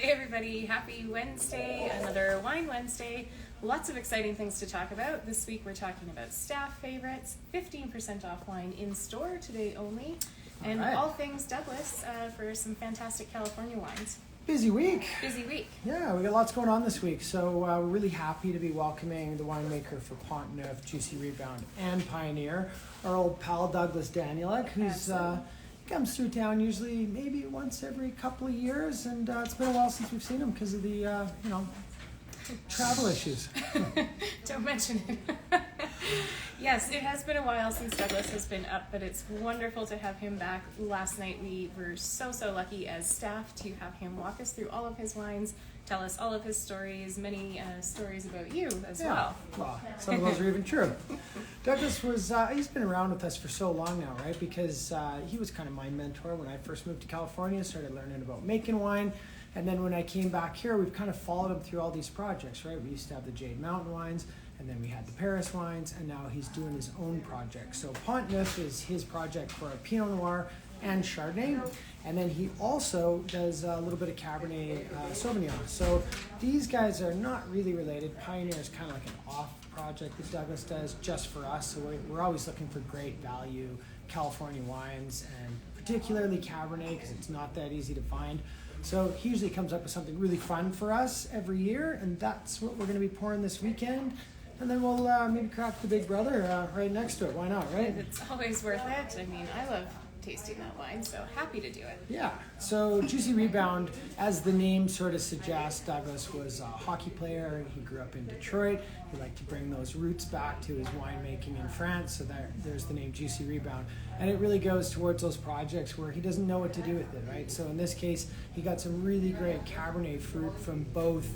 Hey everybody, happy Wednesday, another Wine Wednesday. Lots of exciting things to talk about. This week we're talking about staff favorites, 15% off wine in store today only, and all things Douglas for some fantastic California wines. Busy week. Busy week. Yeah, we got lots going on this week. So we're really happy to be welcoming the winemaker for Pont Neuf, Juicy Rebound, and Pioneer, our old pal Douglas Danielak, who's comes through town usually maybe once every couple of years, and it's been a while since we've seen him because of the travel issues. Don't mention it. Yes, it has been a while since Douglas has been up, but it's wonderful to have him back. Last night we were so lucky as staff to have him walk us through all of his wines, tell us all of his stories, many stories about you as well. Well, some of those are even true. Douglas was, he's been around with us for so long now, right? Because he was kind of my mentor when I first moved to California, started learning about making wine. And then when I came back here, we've kind of followed him through all these projects, right? We used to have the Jade Mountain wines, and then we had the Paris wines, and now he's doing his own project. So Pont Neuf is his project for a Pinot Noir and Chardonnay, and then he also does a little bit of Cabernet Sauvignon. So these guys are not really related. Pioneer is kind of like an off project that Douglas does just for us. So we're always looking for great value California wines, and particularly Cabernet because it's not that easy to find. So he usually comes up with something really fun for us every year, and that's what we're going to be pouring this weekend. And then we'll maybe crack the Big Brother right next to it. Why not, right? It's always worth it. I mean, I love tasting that wine, so happy to do it. Yeah, so Juicy Rebound, as the name sort of suggests, Douglas was a hockey player. He grew up in Detroit. He liked to bring those roots back to his winemaking in France, so there's the name Juicy Rebound. And it really goes towards those projects where he doesn't know what to do with it, right? So in this case, he got some really great Cabernet fruit from both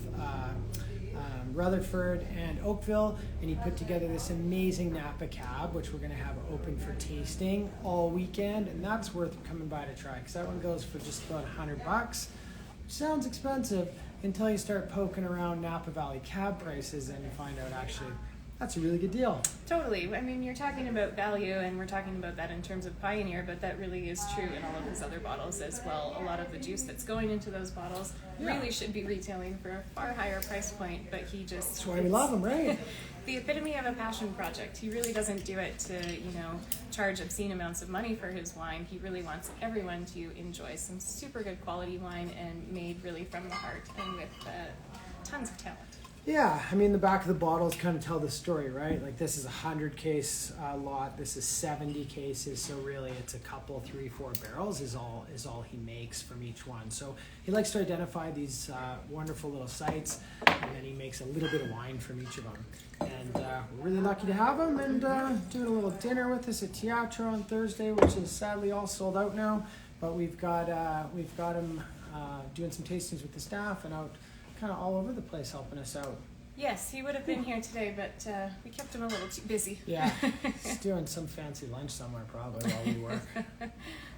Rutherford and Oakville, and he put together this amazing Napa Cab, which we're going to have open for tasting all weekend, and that's worth coming by to try because that one goes for just about $100. Sounds expensive until you start poking around Napa Valley cab prices and you find out actually that's a really good deal. Totally. I mean, you're talking about value, and we're talking about that in terms of Pioneer, but that really is true in all of his other bottles as well. A lot of the juice that's going into those bottles really should be retailing for a far higher price point, but he just... That's why we love him, right? The epitome of a passion project. He really doesn't do it to, charge obscene amounts of money for his wine. He really wants everyone to enjoy some super good quality wine and made really from the heart and with tons of talent. Yeah, I mean, the back of the bottles kind of tell the story, right? Like this is a 100 case lot. This is 70 cases. So really it's a couple, 3, 4 barrels is all he makes from each one. So he likes to identify these wonderful little sites, and then he makes a little bit of wine from each of them. And we're really lucky to have him, and doing a little dinner with us at Teatro on Thursday, which is sadly all sold out now. But we've got him doing some tastings with the staff and out kind of all over the place helping us out. Yes, he would have been here today, but we kept him a little too busy. Yeah, he's doing some fancy lunch somewhere probably while we work.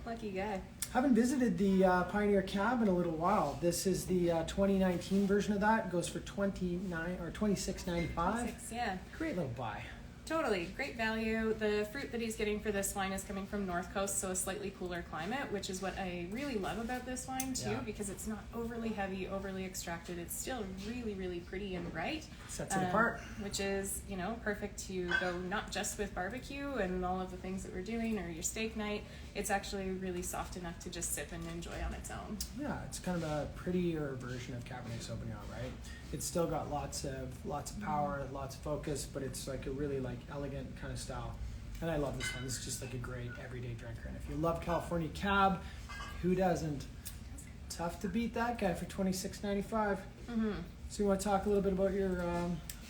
Lucky guy. Haven't visited the Pioneer Cab in a little while. This is the 2019 version of that. It goes for $26.95. Yeah. Great little buy. Totally, great value. The fruit that he's getting for this wine is coming from North Coast, so a slightly cooler climate, which is what I really love about this wine too, because it's not overly heavy, overly extracted. It's still really pretty and bright. Sets it apart. Which is, perfect to go not just with barbecue and all of the things that we're doing or your steak night. It's actually really soft enough to just sip and enjoy on its own. Yeah, it's kind of a prettier version of Cabernet Sauvignon, right? It's still got lots of power, lots of focus, but it's like a really elegant kind of style. And I love this one. This is just like a great everyday drinker. And if you love California Cab, who doesn't? Tough to beat that guy for $26.95. Mm-hmm. So you want to talk a little bit about your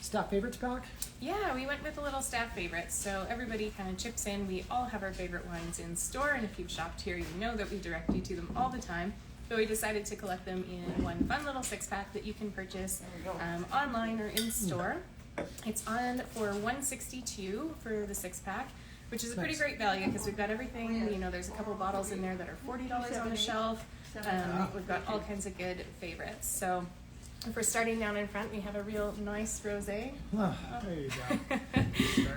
staff favorites pack? Yeah, we went with a little staff favorites. So everybody kind of chips in. We all have our favorite wines in store, and if you've shopped here, you know that we direct you to them all the time. So we decided to collect them in one fun little 6-pack that you can purchase online or in store. It's on for $162 for the 6-pack, which is a pretty great value because we've got everything. There's a couple bottles in there that are $40 on the shelf. We've got all kinds of good favorites. So if we're starting down in front, we have a real nice rosé. Oh, there you go.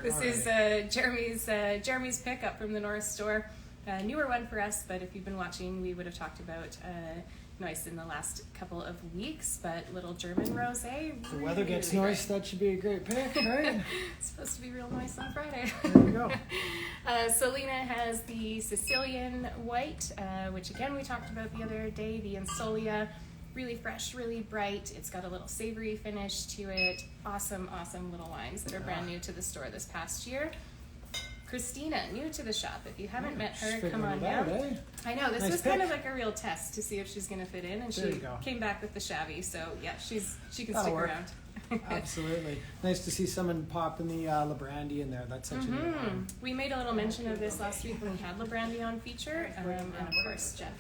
This is Jeremy's pick up from the North Store. Newer one for us, but if you've been watching, we would have talked about nice in the last couple of weeks, but little German rosé. The weather gets really nice, that should be a great pick, right? It's supposed to be real nice on Friday. There you go. Selena has the Sicilian white, which again we talked about the other day, the Insolia. Really fresh, really bright. It's got a little savory finish to it. Awesome, awesome little wines that are brand new to the store this past year. Christina, new to the shop. If you haven't met her, come on down. Eh? I know, this Nice was kind pick. of like a real test to see if she's going to fit in, and There she you go. came back with the Shabby, so yeah, she can That'll stick work. around. Absolutely. Nice to see someone pop in the Labrandy in there. That's such a neat one. We made a little mention of this last week when we had Labrandy on feature, and of course Jeff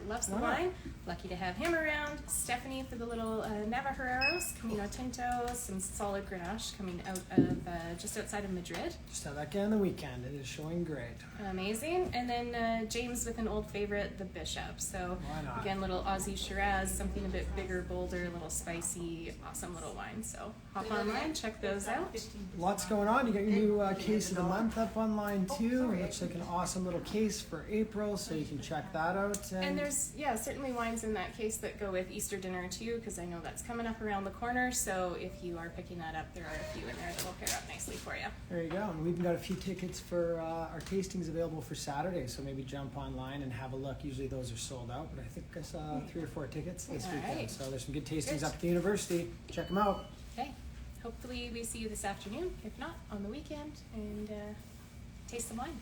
loves the wine. Lucky to have him around. Stephanie for the little Navarreros, Camino Tinto, some solid Grenache coming out of just outside of Madrid. Just had that guy on the weekend. It is showing great. Amazing. And then James with an old favorite, the Bishop. So Why not? again, little Aussie Shiraz, something a bit bigger, bolder, a little spicy, awesome little wine. So hop online, check those out. Lots going on. You got your new case of the month up online too. It looks like an awesome little case for April, so you can check that out. And there's, certainly wines in that case that go with Easter dinner too, because I know that's coming up around the corner. So if you are picking that up, there are a few in there that will pair up nicely for you. There you go. And we've got a few tickets for our tastings available for Saturday, so maybe jump online and have a look. Usually those are sold out, but I think I saw 3 or 4 tickets this All weekend. right. So there's some good tastings Good. up at the university. Check them out. Okay. Hopefully we see you this afternoon, if not on the weekend, and taste some wine.